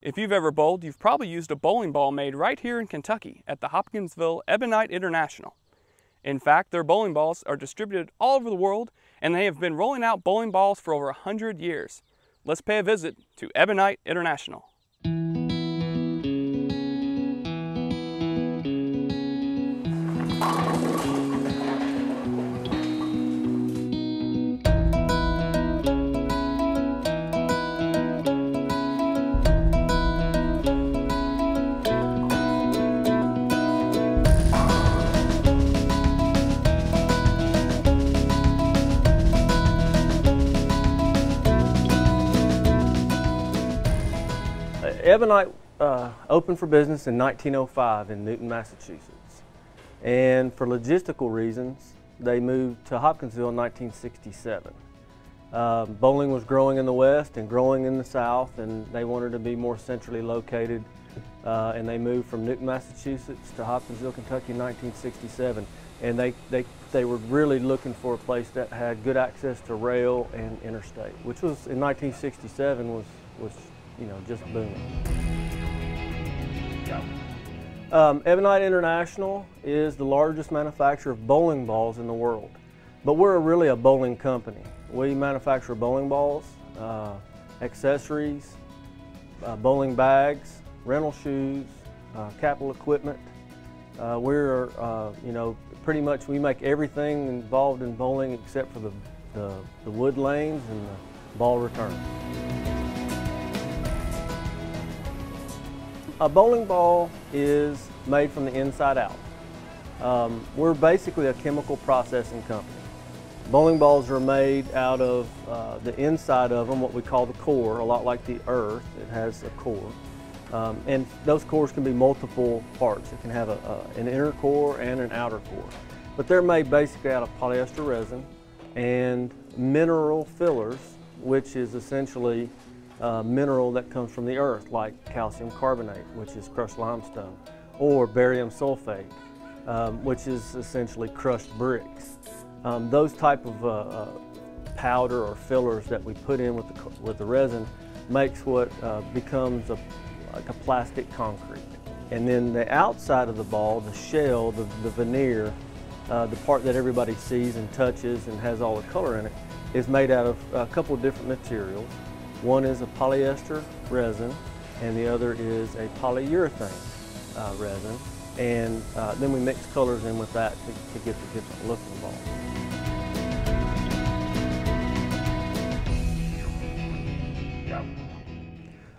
If you've ever bowled, you've probably used a bowling ball made right here in Kentucky at the Hopkinsville Ebonite International. In fact, their bowling balls are distributed all over the world, and they have been rolling out bowling balls for over 100 years. Let's pay a visit to Ebonite International. Ebonite opened for business in 1905 in Newton, Massachusetts. And for logistical reasons, they moved to Hopkinsville in 1967. Bowling was growing in the West and growing in the South, and they wanted to be more centrally located. And they moved from Newton, Massachusetts to Hopkinsville, Kentucky in 1967. And they were really looking for a place that had good access to rail and interstate, which was in 1967 was just booming. Ebonite International is the largest manufacturer of bowling balls in the world, but we're really a bowling company. We manufacture bowling balls, accessories, bowling bags, rental shoes, capital equipment. We're, pretty much we make everything involved in bowling except for the wood lanes and the ball return. A bowling ball is made from the inside out. We're basically a chemical processing company. Bowling balls are made out of the inside of them, what we call the core, a lot like the earth. It has a core. And those cores can be multiple parts. It can have an inner core and an outer core. But they're made basically out of polyester resin and mineral fillers, which is essentially mineral that comes from the earth, like calcium carbonate, which is crushed limestone, or barium sulfate, which is essentially crushed bricks. Those type of powder or fillers that we put in with the resin makes what becomes like a plastic concrete. And then the outside of the ball, the shell, the veneer, the part that everybody sees and touches and has all the color in it, is made out of a couple of different materials. One is a polyester resin, and the other is a polyurethane resin. And then we mix colors in with that to get the different look of the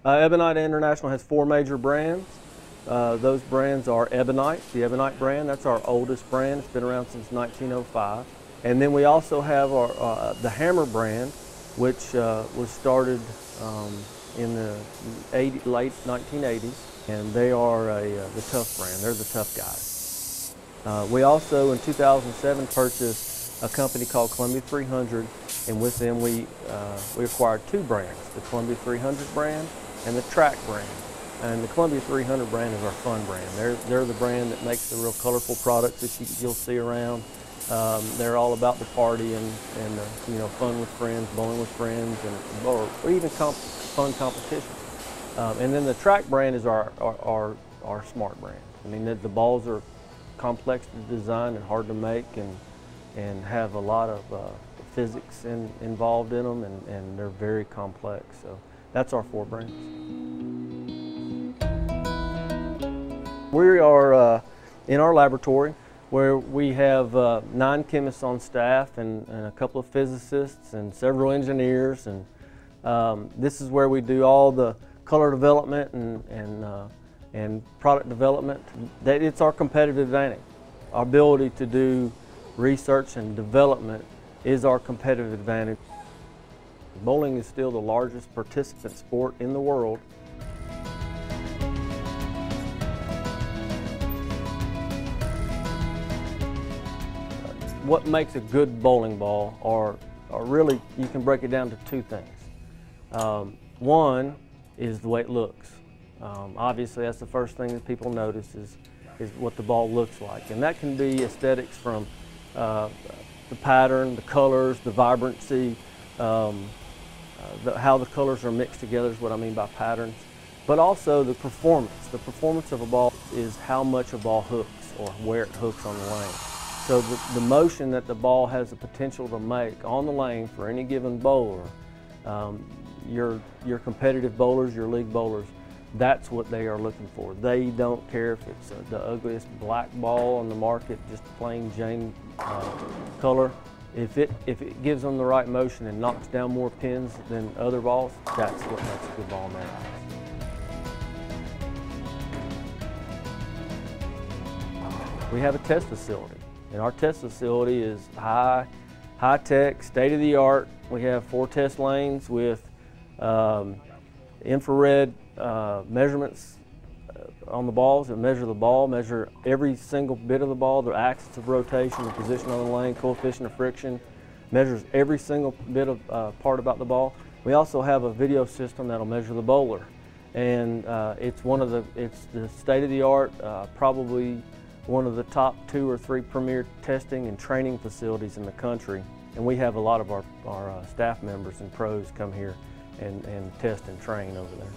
ball. Ebonite International has 4 major brands. Those brands are Ebonite, the Ebonite brand. That's our oldest brand. It's been around since 1905. And then we also have the Hammer brand, which was started in the late 1980s, and they are the tough brand. They're the tough guys. We also, in 2007, purchased a company called Columbia 300, and with them we acquired 2 brands, the Columbia 300 brand and the Track brand. And the Columbia 300 brand is our fun brand. They're the brand that makes the real colorful products that you'll see around. They're all about the party and fun with friends, bowling with friends, or even fun competition. And then the Track brand is our smart brand. I mean, the balls are complex to design and hard to make, and have a lot of physics involved in them, and they're very complex. So that's our 4 brands. We are in our laboratory, where we have 9 chemists on staff and a couple of physicists and several engineers, and this is where we do all the color development and product development. It's our competitive advantage. Our ability to do research and development is our competitive advantage. Bowling is still the largest participant sport in the world. What makes a good bowling ball are really, you can break it down to 2 things. One is the way it looks. Obviously, that's the first thing that people notice is what the ball looks like. And that can be aesthetics from the pattern, the colors, the vibrancy, how the colors are mixed together is what I mean by patterns. but also the performance. The performance of a ball is how much a ball hooks or where it hooks on the lane. So the motion that the ball has the potential to make on the lane for any given bowler, your competitive bowlers, your league bowlers, that's what they are looking for. They don't care if it's the ugliest black ball on the market, just plain Jane color. If it gives them the right motion and knocks down more pins than other balls, that's what makes a good ball in their eyes. We have a test facility, and our test facility is high-tech, state-of-the-art. We have 4 test lanes with infrared measurements on the balls that measure the ball, measure every single bit of the ball, the axis of rotation, the position on the lane, coefficient of friction, measures every single bit of part about the ball. We also have a video system that'll measure the bowler, and it's the state-of-the-art, probably one of the top 2 or 3 premier testing and training facilities in the country. And we have a lot of our staff members and pros come here and test and train over there.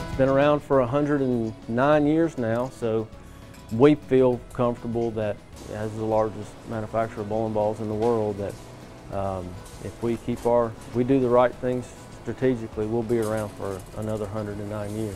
It's been around for 109 years now, so we feel comfortable that, as the largest manufacturer of bowling balls in the world, that if we do the right things strategically, we'll be around for another 109 years.